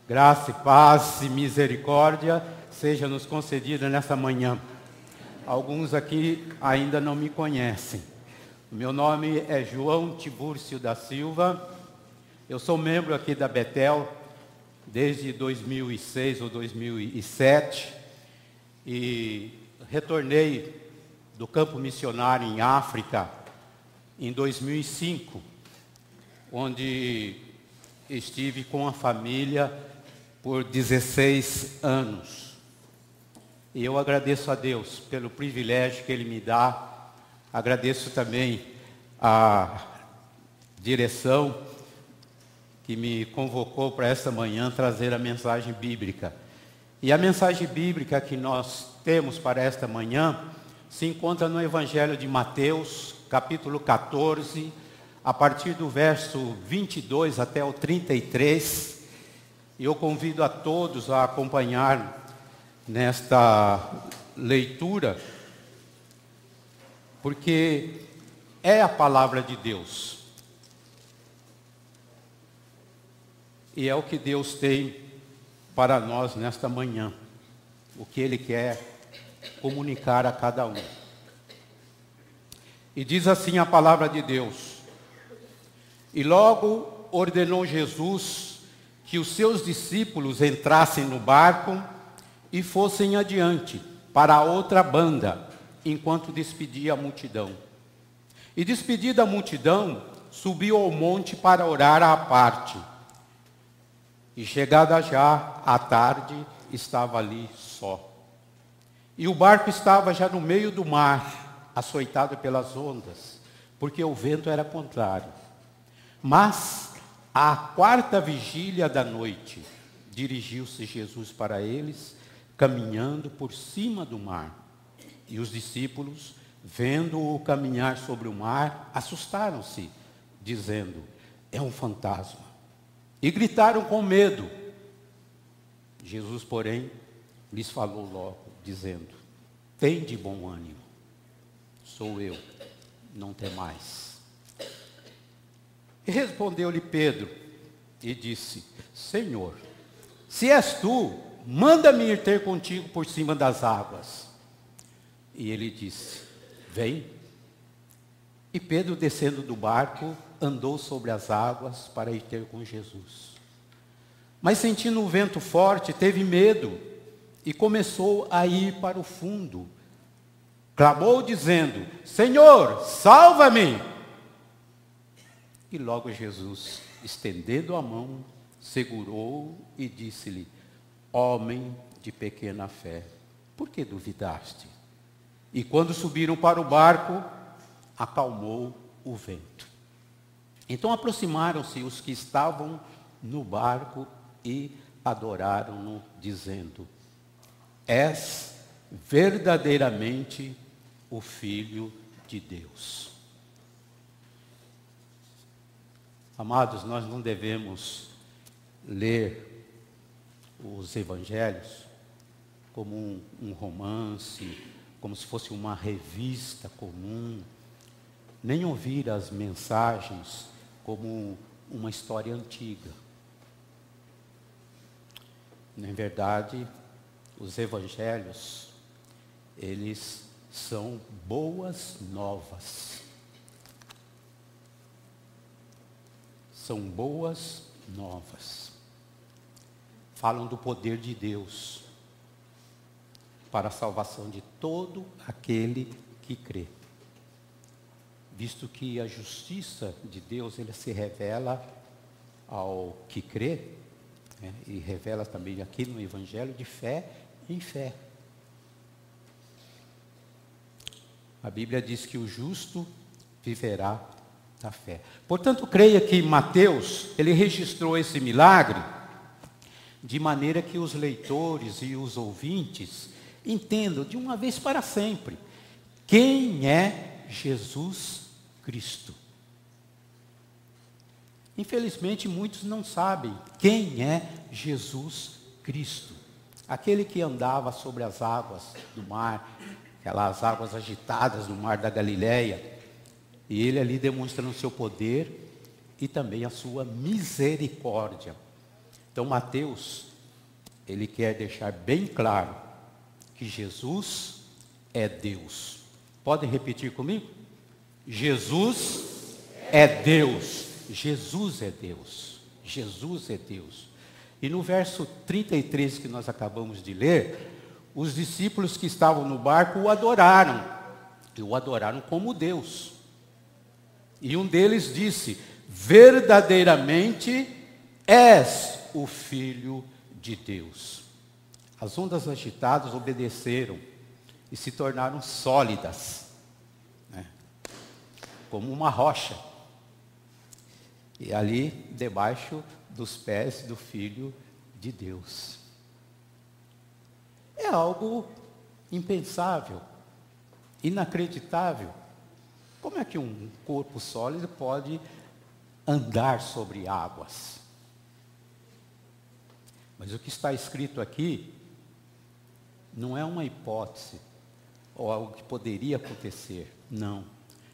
Graça e paz e misericórdia seja nos concedida nessa manhã. Alguns aqui ainda não me conhecem. O meu nome é João Tibúrcio da Silva. Eu sou membro aqui da Betel desde 2006 ou 2007 e retornei do campo missionário em África em 2005, onde estive com a família por 16 anos. E eu agradeço a Deus pelo privilégio que Ele me dá. Agradeço também a direção que me convocou para esta manhã trazer a mensagem bíblica. E a mensagem bíblica que nós temos para esta manhã se encontra no Evangelho de Mateus, capítulo 14, a partir do verso 22 até o 33. E eu convido a todos a acompanhar nesta leitura, porque é a palavra de Deus. E é o que Deus tem para nós nesta manhã. O que Ele quer comunicar a cada um. E diz assim a palavra de Deus: E logo ordenou Jesus que os seus discípulos entrassem no barco e fossem adiante para a outra banda, enquanto despedia a multidão. E despedida a multidão, subiu ao monte para orar à parte. E chegada já à tarde, estava ali só. E o barco estava já no meio do mar, açoitado pelas ondas, porque o vento era contrário. Mas, à quarta vigília da noite, dirigiu-se Jesus para eles, caminhando por cima do mar. E os discípulos, vendo-o caminhar sobre o mar, assustaram-se, dizendo: é um fantasma. E gritaram com medo. Jesus, porém, lhes falou logo, dizendo: tende bom ânimo, sou eu, não temais. E respondeu-lhe Pedro e disse: Senhor, se és tu, manda-me ir ter contigo por cima das águas. E ele disse: vem. E Pedro, descendo do barco, andou sobre as águas para ir ter com Jesus. Mas sentindo um vento forte, teve medo e começou a ir para o fundo. Clamou dizendo: Senhor, salva-me! E logo Jesus, estendendo a mão, segurou e disse-lhe: homem de pequena fé, por que duvidaste? E quando subiram para o barco, acalmou o vento. Então aproximaram-se os que estavam no barco e adoraram-no, dizendo: és verdadeiramente o Filho de Deus. Amados, nós não devemos ler os evangelhos como um romance, como se fosse uma revista comum, nem ouvir as mensagens como uma história antiga. Na verdade, os evangelhos, eles são boas novas. São boas novas. Falam do poder de Deus para a salvação de todo aquele que crê. Visto que a justiça de Deus, ele se revela ao que crê, né, e revela também aqui no Evangelho de fé em fé. A Bíblia diz que o justo viverá da fé. Portanto, creia que Mateus, ele registrou esse milagre de maneira que os leitores e os ouvintes entendam de uma vez para sempre quem é Jesus Cristo. Infelizmente, muitos não sabem quem é Jesus Cristo. Aquele que andava sobre as águas do mar, aquelas águas agitadas do mar da Galileia, e ele ali demonstrando o seu poder e também a sua misericórdia. Então Mateus, ele quer deixar bem claro que Jesus é Deus. Podem repetir comigo? Jesus é Deus. Jesus é Deus. Jesus é Deus. E no verso 33 que nós acabamos de ler, os discípulos que estavam no barco o adoraram. E o adoraram como Deus. E um deles disse: verdadeiramente és o Filho de Deus. As ondas agitadas obedeceram e se tornaram sólidas, né? Como uma rocha. E ali debaixo dos pés do Filho de Deus. É algo impensável, inacreditável. Como é que um corpo sólido pode andar sobre águas? Mas o que está escrito aqui não é uma hipótese ou algo que poderia acontecer. Não.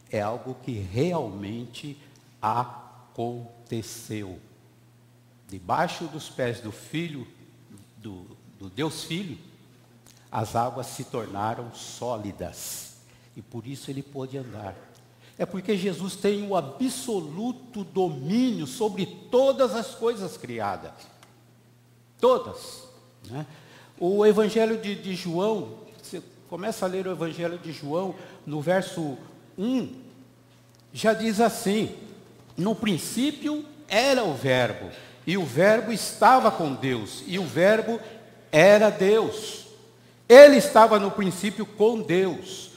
É algo que realmente aconteceu. Debaixo dos pés do Filho, do Deus Filho, as águas se tornaram sólidas. E por isso ele pôde andar. É porque Jesus tem o absoluto domínio sobre todas as coisas criadas. Todas, né? O Evangelho de João, você começa a ler o Evangelho de João, no verso 1, já diz assim: no princípio era o Verbo, e o Verbo estava com Deus, e o Verbo era Deus. Ele estava no princípio com Deus.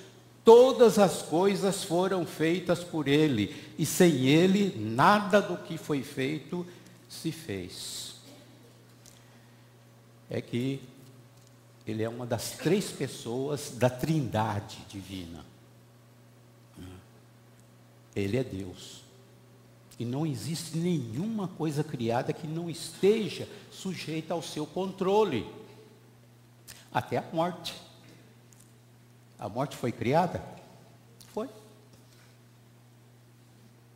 Todas as coisas foram feitas por Ele, e sem Ele, nada do que foi feito se fez. É que Ele é uma das 3 pessoas da Trindade divina. Ele é Deus. E não existe nenhuma coisa criada que não esteja sujeita ao seu controle. Até a morte. A morte foi criada? Foi.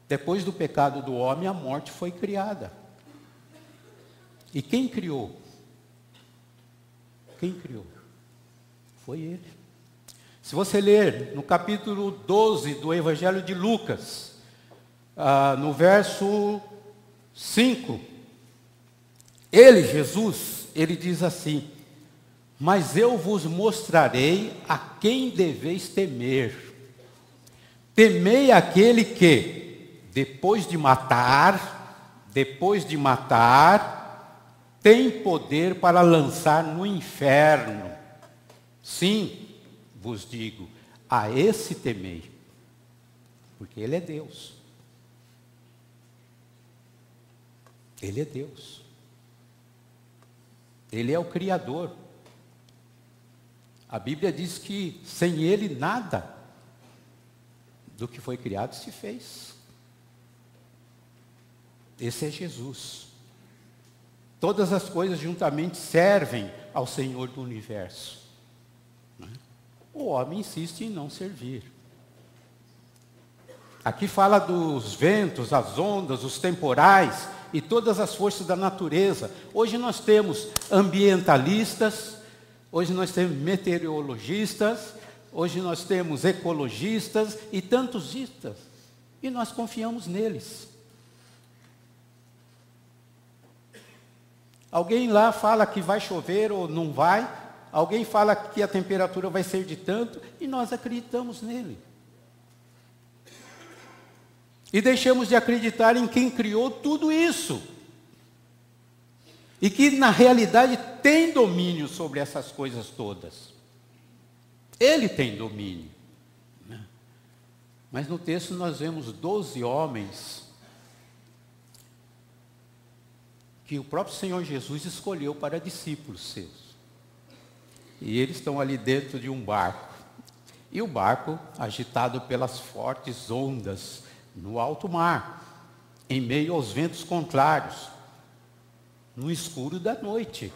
Depois do pecado do homem, a morte foi criada. E quem criou? Quem criou? Foi Ele. Se você ler no capítulo 12 do Evangelho de Lucas, no verso 5, Ele, Jesus, Ele diz assim: mas eu vos mostrarei a quem deveis temer. Temei aquele que, depois de matar, tem poder para lançar no inferno. Sim, vos digo, a esse temei, porque Ele é Deus. Ele é Deus. Ele é o Criador. A Bíblia diz que sem Ele nada do que foi criado se fez. Esse é Jesus. Todas as coisas juntamente servem ao Senhor do universo. O homem insiste em não servir. Aqui fala dos ventos, as ondas, os temporais e todas as forças da natureza. Hoje nós temos ambientalistas, hoje nós temos meteorologistas, hoje nós temos ecologistas e tantos istas. E nós confiamos neles. Alguém lá fala que vai chover ou não vai. Alguém fala que a temperatura vai ser de tanto. E nós acreditamos nele. E deixamos de acreditar em quem criou tudo isso. E que na realidade tem domínio sobre essas coisas todas. Ele tem domínio. Né? Mas no texto nós vemos 12 homens que o próprio Senhor Jesus escolheu para discípulos seus. E eles estão ali dentro de um barco. E o barco agitado pelas fortes ondas no alto mar, em meio aos ventos contrários, no escuro da noite,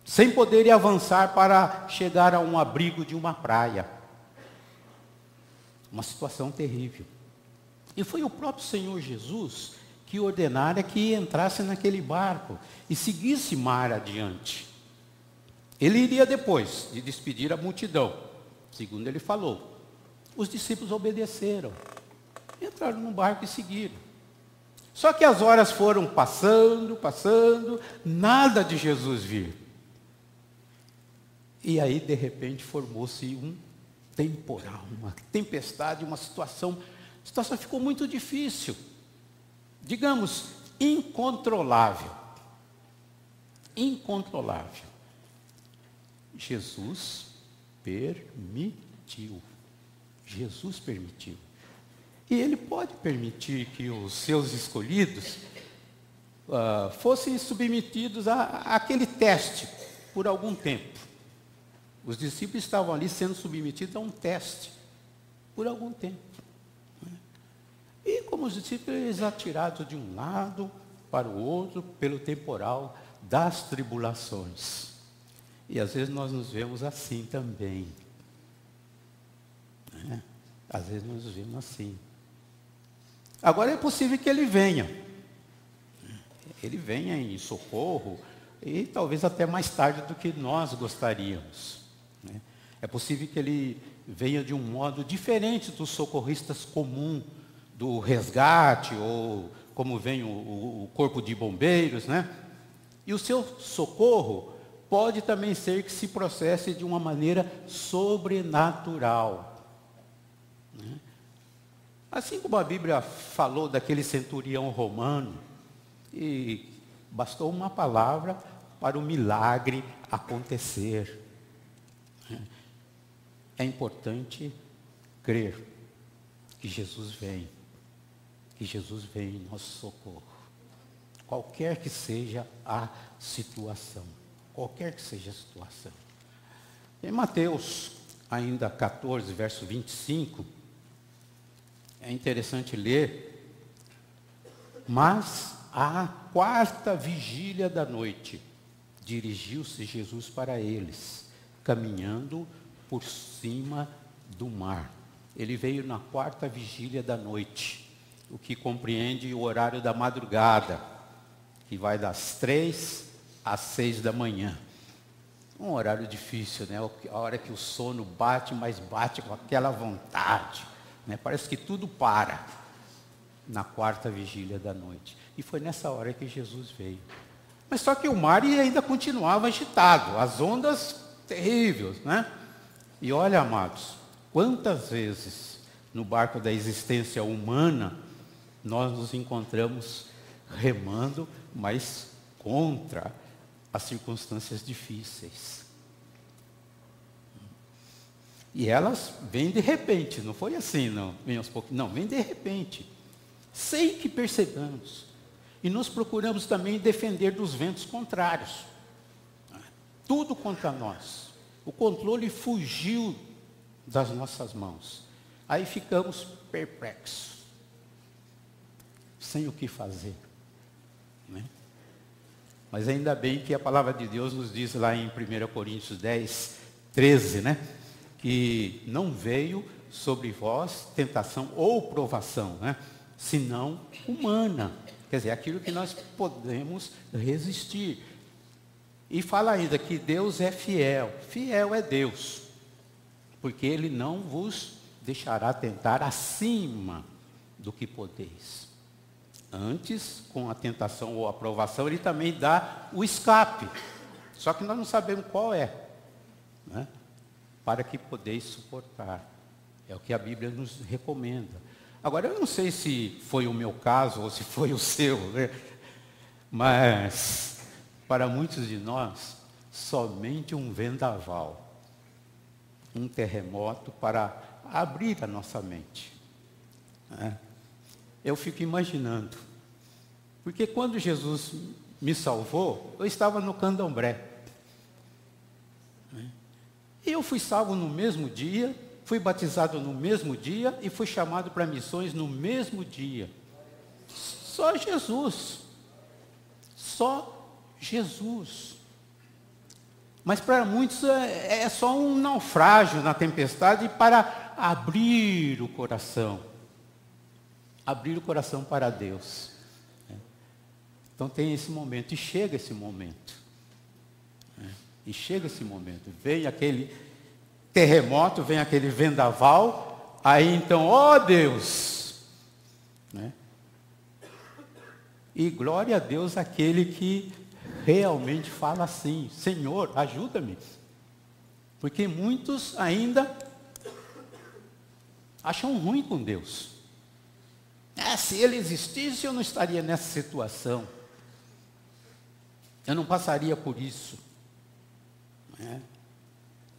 sem poderem avançar para chegar a um abrigo de uma praia. Uma situação terrível. E foi o próprio Senhor Jesus que ordenara que entrasse naquele barco e seguisse mar adiante. Ele iria depois de despedir a multidão, segundo ele falou. Os discípulos obedeceram, entraram no barco e seguiram. Só que as horas foram passando, nada de Jesus vir. E aí, de repente, formou-se um temporal, uma tempestade, uma situação. A situação ficou muito difícil. Digamos, incontrolável. Incontrolável. Jesus permitiu. Jesus permitiu. E Ele pode permitir que os seus escolhidos fossem submetidos àquele teste por algum tempo. Os discípulos estavam ali sendo submetidos a um teste por algum tempo. E como os discípulos, eles atirados de um lado para o outro pelo temporal das tribulações. E às vezes nós nos vemos assim também. Às vezes nós nos vemos assim. Agora é possível que ele venha. Ele venha em socorro e talvez até mais tarde do que nós gostaríamos. É possível que ele venha de um modo diferente dos socorristas comuns, do resgate, ou como vem o corpo de bombeiros, né? E o seu socorro pode também ser que se processe de uma maneira sobrenatural. Assim como a Bíblia falou daquele centurião romano, e bastou uma palavra para o milagre acontecer. É importante crer que Jesus vem em nosso socorro. Qualquer que seja a situação. Qualquer que seja a situação. Em Mateus, ainda 14, verso 25, é interessante ler. Mas, à quarta vigília da noite, dirigiu-se Jesus para eles, caminhando por cima do mar. Ele veio na quarta vigília da noite, o que compreende o horário da madrugada, que vai das 3 às 6 da manhã. Um horário difícil, né? A hora que o sono bate, mas bate com aquela vontade, né? Parece que tudo para na quarta vigília da noite. E foi nessa hora que Jesus veio. Mas só que o mar ainda continuava agitado, as ondas terríveis, né? E olha, amados, quantas vezes no barco da existência humana nós nos encontramos remando, mas contra as circunstâncias difíceis. E elas vêm de repente, não foi assim, não, vem aos poucos, não, vem de repente, sem que percebamos. E nós procuramos também defender dos ventos contrários. Tudo contra nós. O controle fugiu das nossas mãos. Aí ficamos perplexos, sem o que fazer, né? Mas ainda bem que a palavra de Deus nos diz lá em 1 Coríntios 10, 13, né? Que não veio sobre vós tentação ou provação, né? Senão humana. Quer dizer, aquilo que nós podemos resistir. E fala ainda que Deus é fiel. Fiel é Deus. Porque Ele não vos deixará tentar acima do que podeis. Antes, com a tentação ou a provação, Ele também dá o escape. Só que nós não sabemos qual é, né? Para que podeis suportar. É o que a Bíblia nos recomenda. Agora, eu não sei se foi o meu caso ou se foi o seu, né? Mas, para muitos de nós, somente um vendaval, um terremoto para abrir a nossa mente, né? Eu fico imaginando, porque quando Jesus me salvou, eu estava no Candomblé, né? E eu fui salvo no mesmo dia, fui batizado no mesmo dia e fui chamado para missões no mesmo dia. Só Jesus. Só Jesus. Mas para muitos é só um naufrágio na tempestade para abrir o coração. Abrir o coração para Deus. Então tem esse momento, e chega esse momento. Né? E chega esse momento. Vem aquele terremoto, vem aquele vendaval, aí então, ó Deus! Né? E glória a Deus aquele que realmente fala assim, Senhor, ajuda-me. Porque muitos ainda acham ruim com Deus. Se ele existisse, eu não estaria nessa situação. Eu não passaria por isso. Né?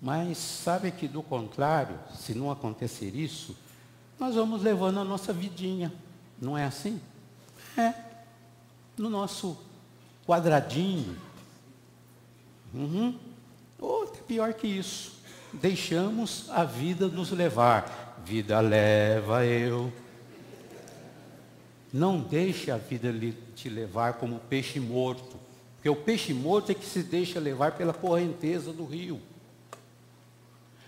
Mas sabe que do contrário, se não acontecer isso, nós vamos levando a nossa vidinha. Não é assim? No nosso quadradinho. Ou pior que isso. Deixamos a vida nos levar. Vida leva eu. Não deixe a vida te levar como peixe morto. Porque o peixe morto é que se deixa levar pela correnteza do rio.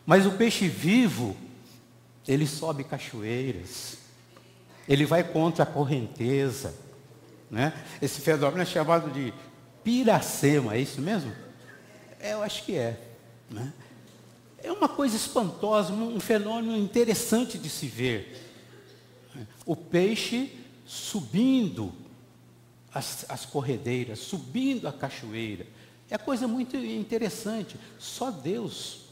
Mas o peixe vivo, ele sobe cachoeiras. Ele vai contra a correnteza. Né? Esse fenômeno é chamado de piracema, é isso mesmo? Eu acho que é. Né? É uma coisa espantosa, um fenômeno interessante de se ver. O peixe subindo as corredeiras, subindo a cachoeira. É coisa muito interessante. Só Deus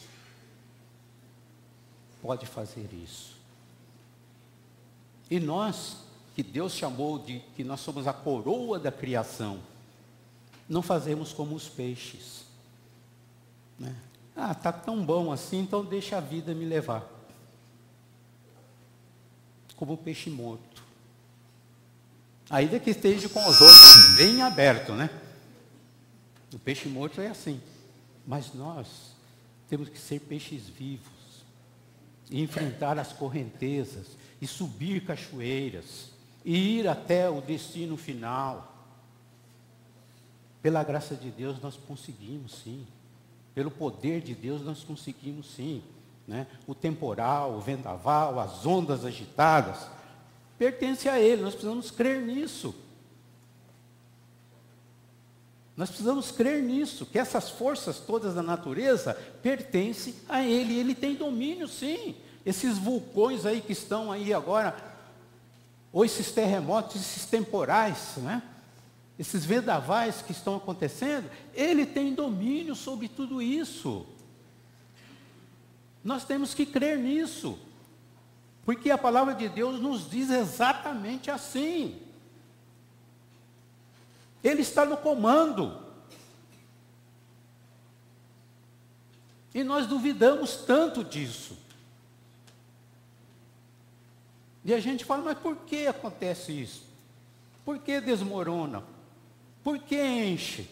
pode fazer isso. E nós, que Deus chamou de que nós somos a coroa da criação, não fazemos como os peixes. Né? Está tão bom assim, então deixa a vida me levar. Como o peixe morto. Ainda que esteja com os olhos bem abertos, né? O peixe morto é assim. Mas nós temos que ser peixes vivos. E enfrentar as correntezas. E subir cachoeiras. E ir até o destino final. Pela graça de Deus nós conseguimos sim. Pelo poder de Deus nós conseguimos sim. Né? O temporal, o vendaval, as ondas agitadas, pertence a Ele, nós precisamos crer nisso. Nós precisamos crer nisso, que essas forças todas da natureza pertencem a Ele, Ele tem domínio sim. Esses vulcões aí que estão aí agora, ou esses terremotos, esses temporais, né? Esses vendavais que estão acontecendo, Ele tem domínio sobre tudo isso. Nós temos que crer nisso. Porque a palavra de Deus nos diz exatamente assim. Ele está no comando. E nós duvidamos tanto disso. E a gente fala, mas por que acontece isso? Por que desmorona? Por que enche?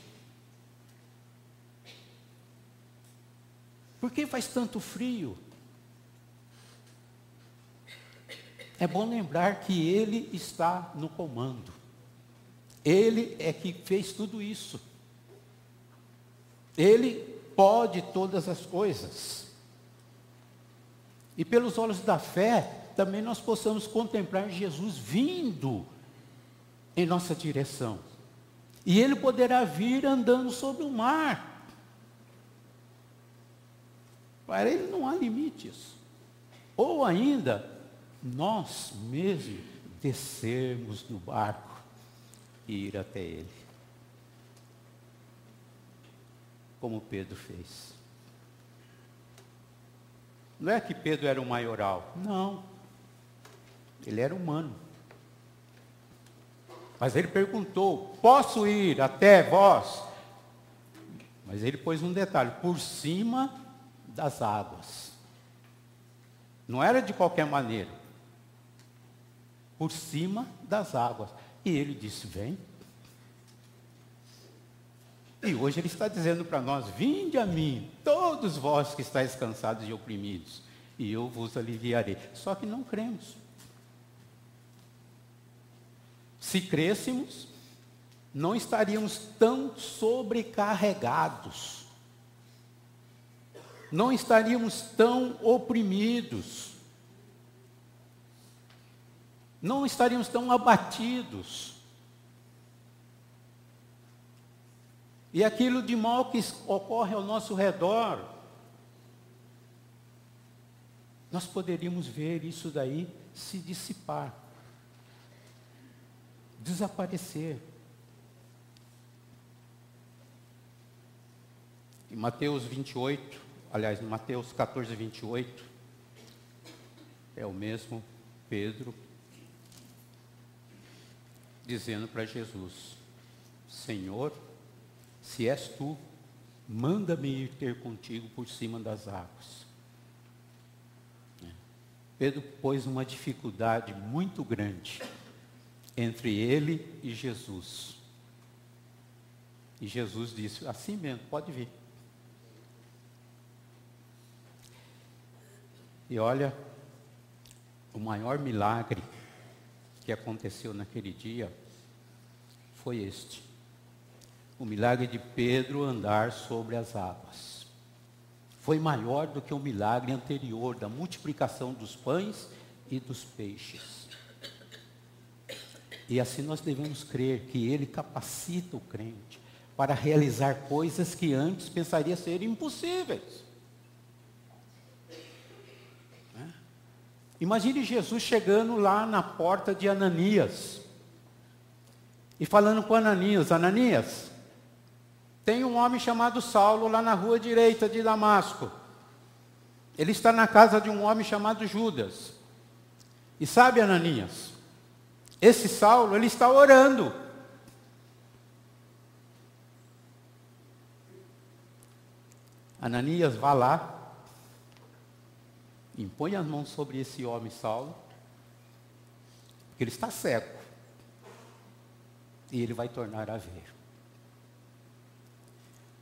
Por que faz tanto frio? É bom lembrar que Ele está no comando. Ele é que fez tudo isso. Ele pode todas as coisas. E pelos olhos da fé, também nós possamos contemplar Jesus vindo em nossa direção. E Ele poderá vir andando sobre o mar. Para Ele não há limites. Ou ainda, nós mesmos descermos no barco e ir até Ele. Como Pedro fez. Não é que Pedro era um maioral. Não. Ele era humano. Mas ele perguntou, posso ir até vós? Mas ele pôs um detalhe, por cima das águas. Não era de qualquer maneira. Por cima das águas. E ele disse, vem. E hoje ele está dizendo para nós, vinde a mim, todos vós que estáis cansados e oprimidos, e eu vos aliviarei. Só que não cremos. Se crêssemos, não estaríamos tão sobrecarregados. Não estaríamos tão oprimidos. Não estaríamos tão abatidos. e aquilo de mal que ocorre ao nosso redor, nós poderíamos ver isso daí se dissipar, desaparecer. Em Mateus 28, aliás, em Mateus 14, 28, é o mesmo Pedro dizendo para Jesus: Senhor, se és tu, manda-me ir ter contigo por cima das águas. Pedro pôs uma dificuldade muito grande entre ele e Jesus. E Jesus disse: assim mesmo, pode vir. E olha, o maior milagre que aconteceu naquele dia foi este: o milagre de Pedro andar sobre as águas. Foi maior do que o milagre anterior da multiplicação dos pães e dos peixes. E assim nós devemos crer que Ele capacita o crente para realizar coisas que antes pensaria ser impossíveis. Imagine Jesus chegando lá na porta de Ananias e falando com Ananias: Ananias, tem um homem chamado Saulo lá na rua direita de Damasco. Ele está na casa de um homem chamado Judas. E sabe, Ananias, esse Saulo, ele está orando. Ananias, vá lá, impõe as mãos sobre esse homem Saulo, porque ele está cego, e ele vai tornar a ver.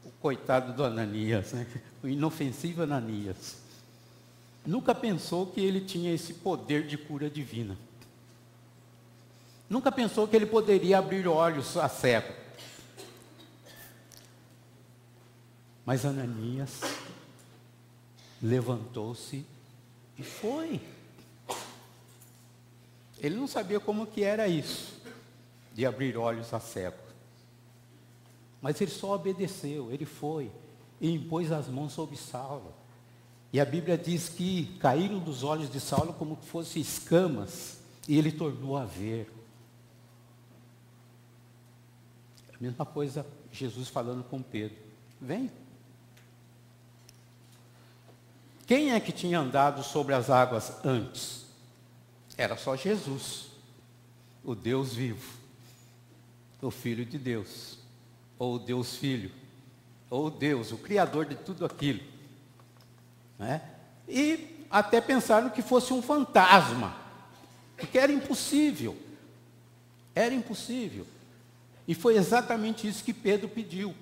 O coitado do Ananias, né? O inofensivo Ananias, nunca pensou que ele tinha esse poder de cura divina. Nunca pensou que ele poderia abrir olhos a cego. Mas Ananias levantou-se e foi. Ele não sabia como que era isso, de abrir olhos a cego. Mas ele só obedeceu, ele foi e impôs as mãos sobre Saulo. E a Bíblia diz que caíram dos olhos de Saulo como que fossem escamas, e ele tornou a ver. A mesma coisa Jesus falando com Pedro: vem. Quem é que tinha andado sobre as águas antes? Era só Jesus, o Deus vivo, o Filho de Deus, ou o Deus Filho, ou Deus, o Criador de tudo aquilo. Né? E até pensaram que fosse um fantasma, porque era impossível. Era impossível. E foi exatamente isso que Pedro pediu: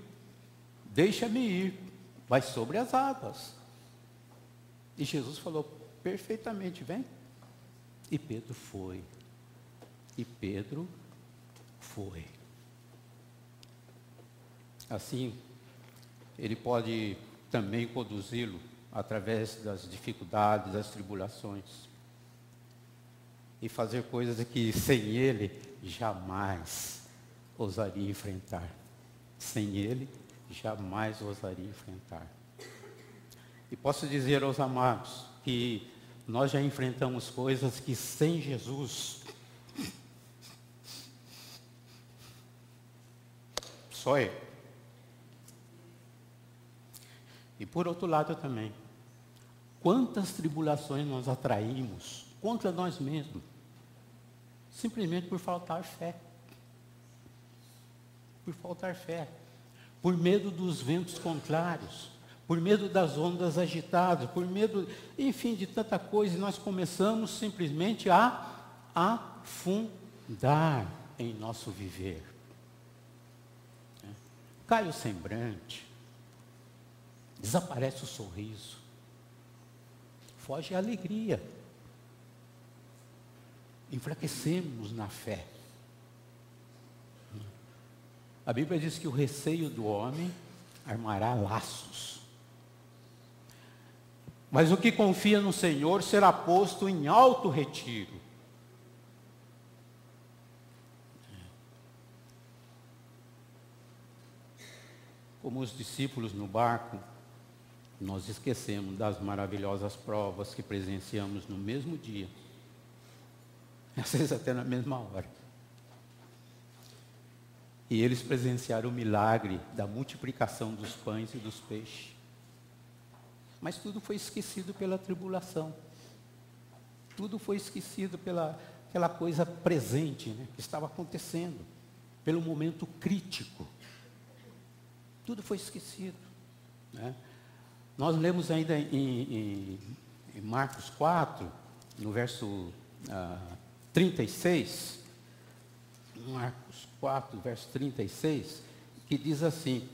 deixa-me ir, vai sobre as águas. E Jesus falou: perfeitamente, vem. E Pedro foi. E Pedro foi. Assim, ele pode também conduzi-lo através das dificuldades, das tribulações. E fazer coisas que sem ele jamais ousaria enfrentar. Sem ele jamais ousaria enfrentar. E posso dizer aos amados que nós já enfrentamos coisas que sem Jesus só é. E por outro lado também, quantas tribulações nós atraímos contra nós mesmos, simplesmente por faltar fé. Por faltar fé. Por medo dos ventos contrários, por medo das ondas agitadas, por medo, enfim, de tanta coisa, e nós começamos simplesmente a afundar em nosso viver. Cai o semblante, desaparece o sorriso, foge a alegria, enfraquecemos na fé. A Bíblia diz que o receio do homem armará laços. Mas o que confia no Senhor será posto em alto retiro. como os discípulos no barco, nós esquecemos das maravilhosas provas que presenciamos no mesmo dia, às vezes até na mesma hora. E eles presenciaram o milagre da multiplicação dos pães e dos peixes. Mas tudo foi esquecido pela tribulação. Tudo foi esquecido pela aquela coisa presente, né, que estava acontecendo, pelo momento crítico. Tudo foi esquecido, né? Nós lemos ainda em Marcos 4, no verso 36, Marcos 4, verso 36, que diz assim,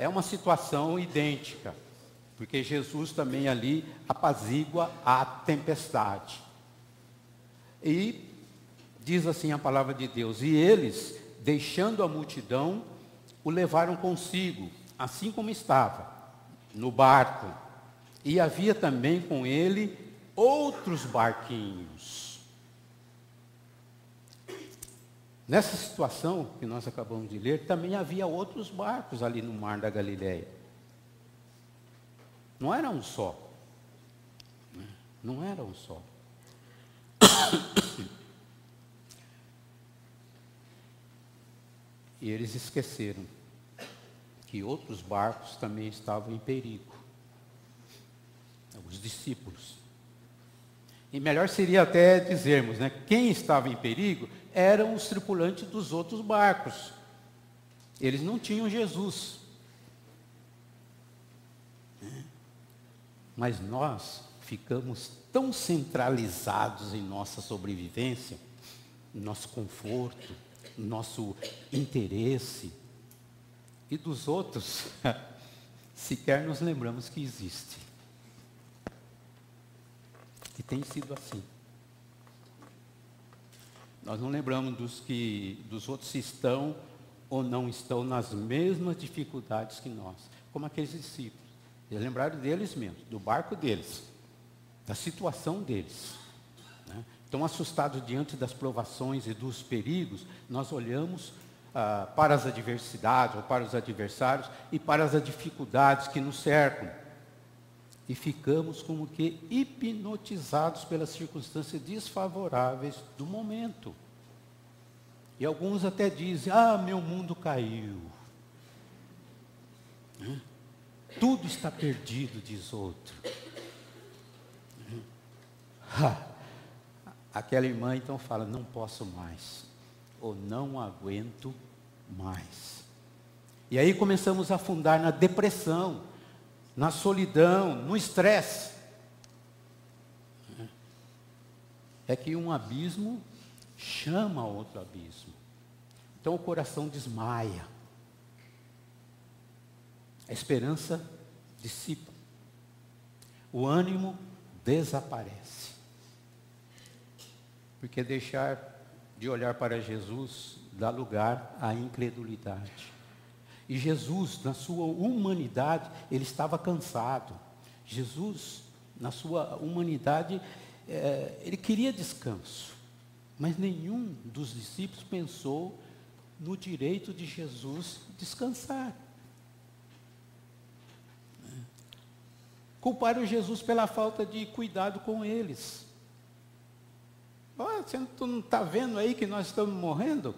é uma situação idêntica, porque Jesus também ali apazigua a tempestade. E diz assim a palavra de Deus, e eles, deixando a multidão, o levaram consigo, assim como estava, no barco. E havia também com ele outros barquinhos. Nessa situação que nós acabamos de ler, também havia outros barcos ali no mar da Galileia. Não era um só. Não era um só. E eles esqueceram que outros barcos também estavam em perigo. Os discípulos. E melhor seria até dizermos, né, quem estava em perigo eram os tripulantes dos outros barcos. Eles não tinham Jesus. Mas nós ficamos tão centralizados em nossa sobrevivência, no nosso conforto, no nosso interesse, e dos outros, sequer nos lembramos que existe. E tem sido assim. Nós não lembramos dos outros se estão ou não estão nas mesmas dificuldades que nós, como aqueles discípulos. Eles lembraram deles mesmos, do barco deles, da situação deles, né? Tão assustados diante das provações e dos perigos, nós olhamos para as adversidades, ou para os adversários, e para as dificuldades que nos cercam. E ficamos como que hipnotizados pelas circunstâncias desfavoráveis do momento. E alguns até dizem, meu mundo caiu. Tudo está perdido, diz outro. Aquela irmã então fala, não posso mais, ou não aguento mais. E aí começamos a afundar na depressão, na solidão, no estresse. É que um abismo chama outro abismo. Então o coração desmaia. A esperança dissipa. O ânimo desaparece. Porque deixar de olhar para Jesus dá lugar à incredulidade. E Jesus, na sua humanidade, ele estava cansado. Jesus, na sua humanidade, ele queria descanso. Mas nenhum dos discípulos pensou no direito de Jesus descansar. Culparam Jesus pela falta de cuidado com eles. Tu não está vendo aí que nós estamos morrendo?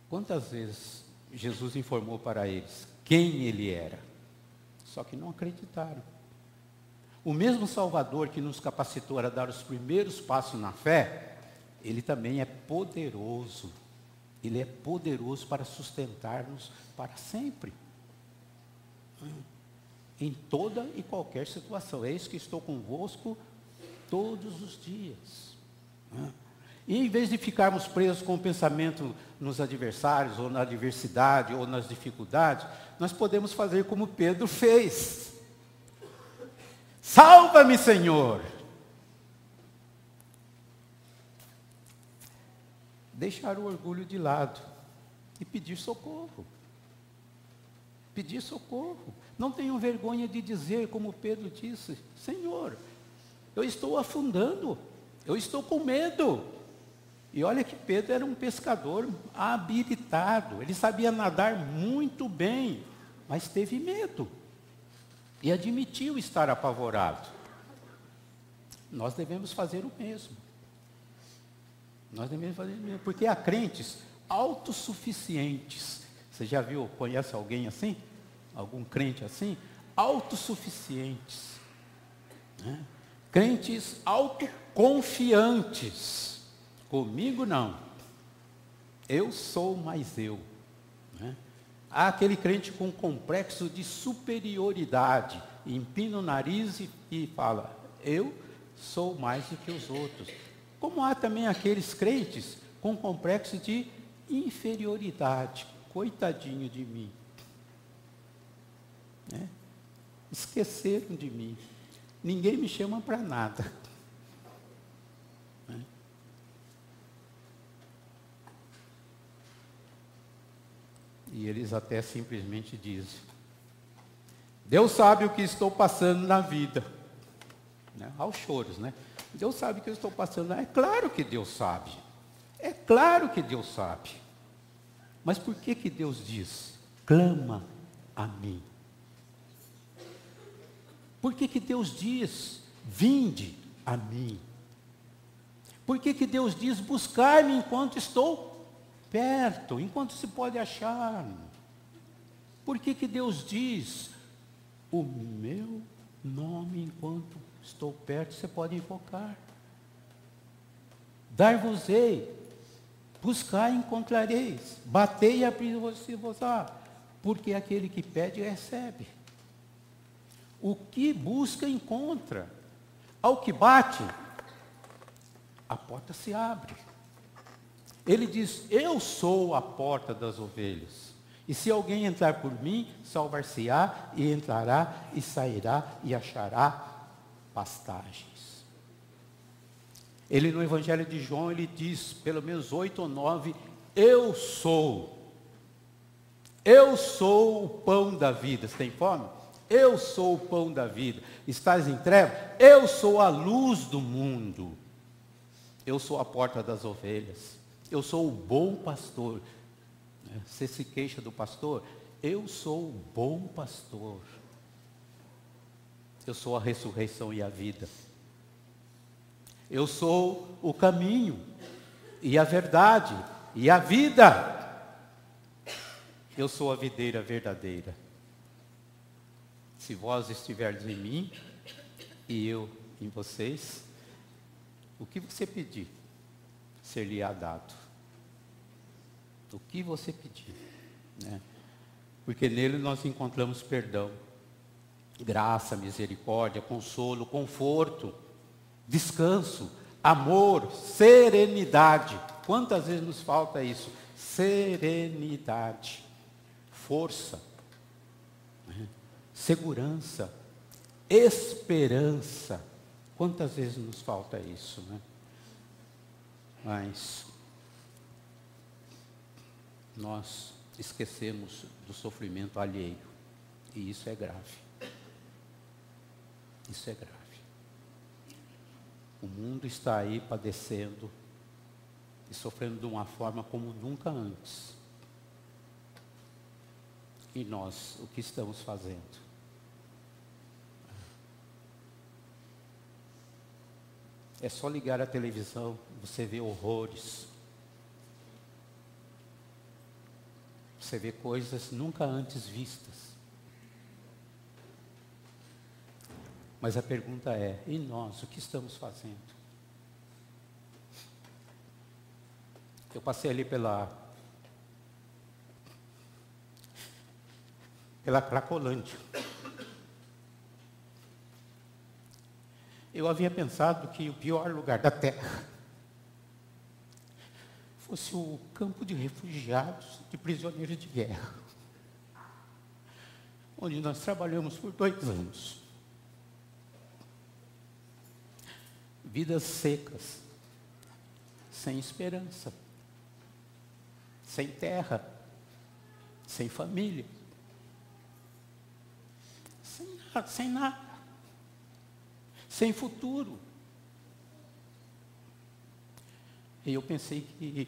Quantas vezes Jesus informou para eles quem ele era? Só que não acreditaram. O mesmo Salvador que nos capacitou a dar os primeiros passos na fé, ele também é poderoso. Ele é poderoso para sustentar-nos para sempre. Em toda e qualquer situação. Eis que estou convosco todos os dias. E em vez de ficarmos presos com o pensamento nos adversários, ou na adversidade, ou nas dificuldades, nós podemos fazer como Pedro fez. Salva-me, Senhor! Deixar o orgulho de lado e pedir socorro. Pedir socorro. Não tenham vergonha de dizer, como Pedro disse, Senhor, eu estou afundando, eu estou com medo. E olha que Pedro era um pescador habilitado, ele sabia nadar muito bem, mas teve medo e admitiu estar apavorado. Nós devemos fazer o mesmo. Nós devemos fazer o mesmo, porque há crentes autossuficientes. Você já viu, conhece alguém assim? Algum crente assim? Autossuficientes, né? Crentes autoconfiantes. Comigo não. Eu sou mais eu, né? Há aquele crente com complexo de superioridade, empina o nariz e fala, eu sou mais do que os outros. Como há também aqueles crentes com complexo de inferioridade, coitadinho de mim, né? Esqueceram de mim, ninguém me chama para nada, né? E eles até simplesmente dizem, Deus sabe o que estou passando na vida, né? Aos choros, né? Deus sabe o que eu estou passando. É claro que Deus sabe. É claro que Deus sabe. Mas por que Deus diz, clama a mim? Por que Deus diz, vinde a mim? Por que Deus diz, buscar-me enquanto estou perto, enquanto se pode achar? Por que Deus diz, o meu nome enquanto estou perto, você pode invocar? Dar-vos-ei, buscar e encontrareis, batei e abrir-vos-á, porque aquele que pede recebe. O que busca encontra, ao que bate, a porta se abre. Ele diz, eu sou a porta das ovelhas, e se alguém entrar por mim, salvar-se-á, e entrará, e sairá, e achará pastagens. Ele no Evangelho de João, ele diz, pelo menos 8 ou 9, eu sou o pão da vida. Você tem fome? Eu sou o pão da vida. Estás em trevas? Eu sou a luz do mundo. Eu sou a porta das ovelhas. Eu sou o bom pastor. Você se queixa do pastor? Eu sou o bom pastor. Eu sou a ressurreição e a vida. Eu sou o caminho e a verdade e a vida. Eu sou a videira verdadeira. Se vós estiverdes em mim e eu em vocês, o que você pedir, ser-lhe-á dado. O que você pedir, né? Porque nele nós encontramos perdão, graça, misericórdia, consolo, conforto, descanso, amor, serenidade. Quantas vezes nos falta isso? Serenidade, força, né? Segurança, esperança. Quantas vezes nos falta isso, né? Mas nós esquecemos do sofrimento alheio. E isso é grave. Isso é grave. O mundo está aí padecendo e sofrendo de uma forma como nunca antes. E nós, o que estamos fazendo? É só ligar a televisão, você vê horrores. Você vê coisas nunca antes vistas. Mas a pergunta é, e nós, o que estamos fazendo? Eu passei ali pela Cracolândia. Eu havia pensado que o pior lugar da terra fosse o campo de refugiados, de prisioneiros de guerra, onde nós trabalhamos por 2 anos. Vidas secas, sem esperança, sem terra, sem família, sem nada, sem futuro. E eu pensei que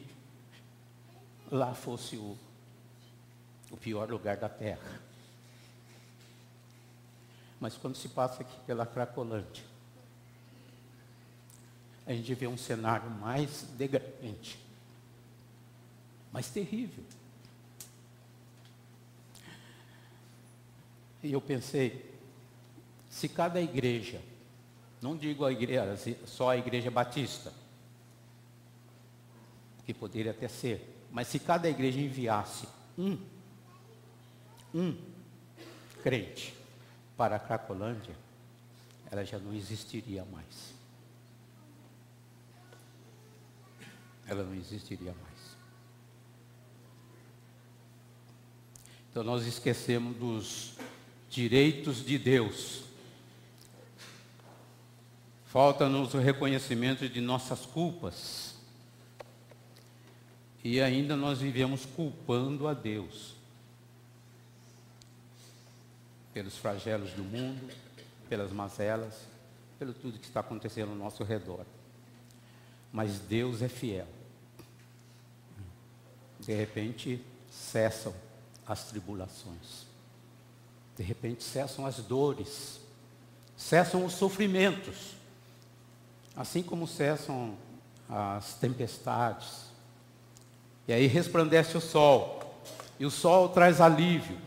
lá fosse o pior lugar da terra. Mas quando se passa aqui pela Cracolândia, a gente vê um cenário mais degradante, mais terrível. E eu pensei, se cada igreja, não digo a igreja, só a igreja batista, que poderia até ser, mas se cada igreja enviasse um crente para a Cracolândia, ela já não existiria mais. Ela não existiria mais. Então nós esquecemos dos direitos de Deus. Falta-nos o reconhecimento de nossas culpas. E ainda nós vivemos culpando a Deus pelos flagelos do mundo, pelas mazelas, pelo tudo que está acontecendo ao nosso redor. Mas Deus é fiel. De repente, cessam as tribulações. De repente, cessam as dores. Cessam os sofrimentos. Assim como cessam as tempestades. E aí resplandece o sol. E o sol traz alívio.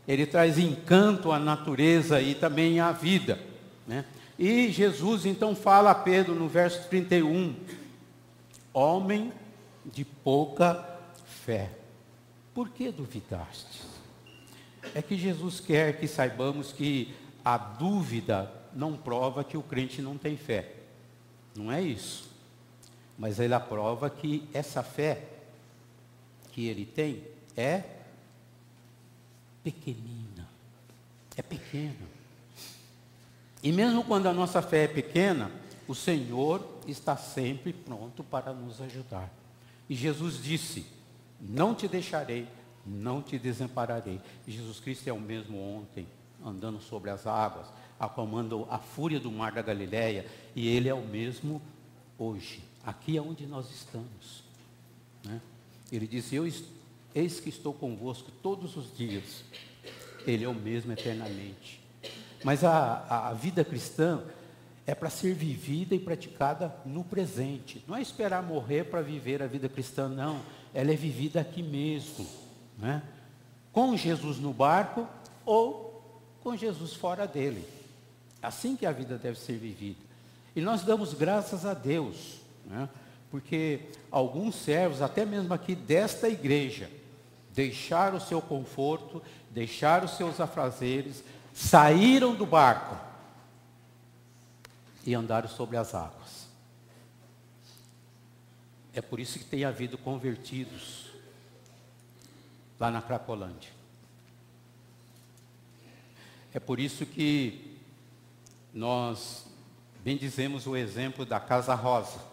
Ele traz encanto à natureza e também à vida, né? E Jesus então fala a Pedro no verso 31, homem de pouca fé, por que duvidaste? É que Jesus quer que saibamos que a dúvida não prova que o crente não tem fé, não é isso, mas ela prova que essa fé que ele tem é pequenina, é pequena. E mesmo quando a nossa fé é pequena, o Senhor está sempre pronto para nos ajudar. E Jesus disse, não te deixarei, não te desampararei. E Jesus Cristo é o mesmo ontem, andando sobre as águas, acalmando a fúria do mar da Galileia, e Ele é o mesmo hoje, aqui é onde nós estamos, né? Ele disse, eis que estou convosco todos os dias. Ele é o mesmo eternamente. Mas a vida cristã é para ser vivida e praticada no presente. Não é esperar morrer para viver a vida cristã, não. Ela é vivida aqui mesmo, né? Com Jesus no barco ou com Jesus fora dele. Assim que a vida deve ser vivida. E nós damos graças a Deus, né? Porque alguns servos, até mesmo aqui desta igreja, deixaram o seu conforto, deixaram os seus afazeres, saíram do barco e andaram sobre as águas. É por isso que tem havido convertidos lá na Cracolândia. É por isso que nós bendizemos o exemplo da Casa Rosa.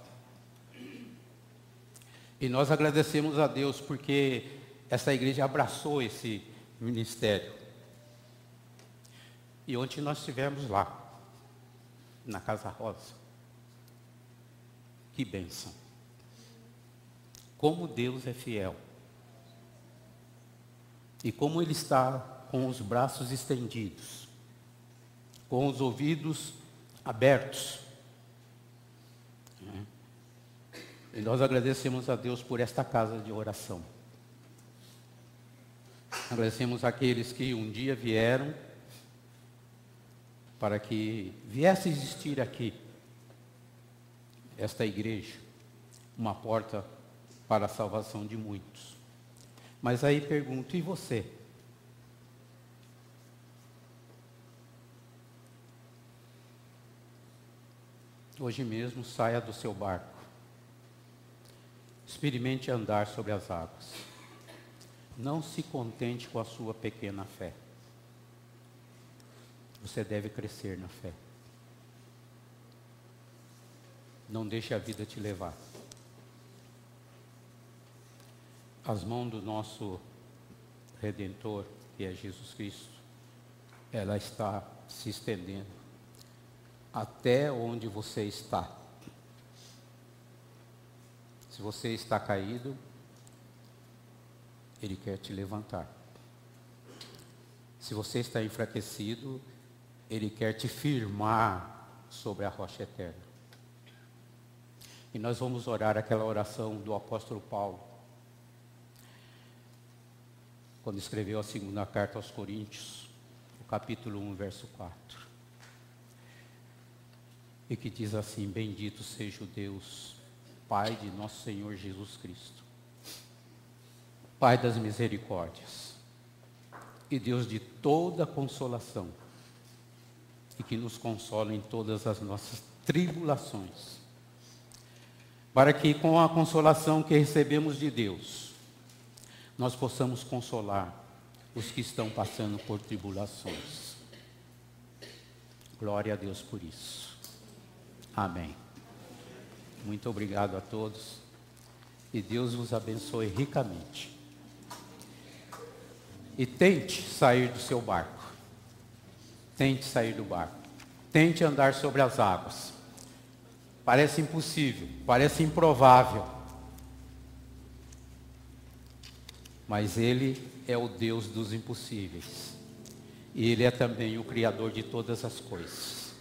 E nós agradecemos a Deus porque essa igreja abraçou esse ministério. E ontem nós estivemos lá, na Casa Rosa. Que bênção. Como Deus é fiel. E como Ele está com os braços estendidos, com os ouvidos abertos. E nós agradecemos a Deus por esta casa de oração. Agradecemos àqueles que um dia vieram para que viesse existir aqui esta igreja, uma porta para a salvação de muitos. Mas aí pergunto, e você? Hoje mesmo saia do seu barco. Experimente andar sobre as águas. Não se contente com a sua pequena fé. Você deve crescer na fé. Não deixe a vida te levar. As mãos do nosso Redentor, que é Jesus Cristo, ela está se estendendo até onde você está. Se você está caído, Ele quer te levantar. Se você está enfraquecido, Ele quer te firmar sobre a rocha eterna. E nós vamos orar aquela oração do apóstolo Paulo, quando escreveu a segunda carta aos Coríntios, o capítulo 1, verso 4. E que diz assim: bendito seja o Deus, Pai de nosso Senhor Jesus Cristo, Pai das misericórdias, e Deus de toda consolação, e que nos consola em todas as nossas tribulações, para que com a consolação que recebemos de Deus, nós possamos consolar os que estão passando por tribulações. Glória a Deus por isso. Amém. Muito obrigado a todos, e Deus vos abençoe ricamente. E tente sair do seu barco. Tente sair do barco. Tente andar sobre as águas. Parece impossível, parece improvável. Mas Ele é o Deus dos impossíveis. E Ele é também o Criador de todas as coisas.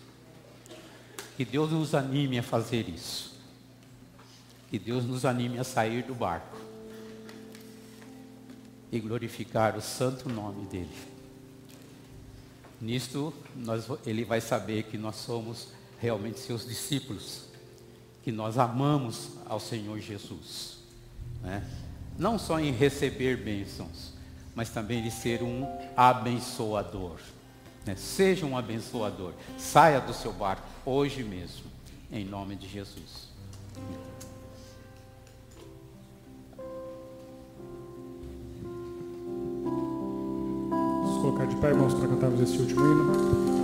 Que Deus nos anime a fazer isso. Que Deus nos anime a sair do barco e glorificar o santo nome dEle. Nisto, Ele vai saber que nós somos realmente seus discípulos, que nós amamos ao Senhor Jesus, né? Não só em receber bênçãos, mas também de ser um abençoador, né? Seja um abençoador. Saia do seu barco hoje mesmo, em nome de Jesus. Vamos colocar de pé, irmãos, para cantarmos esse último hino.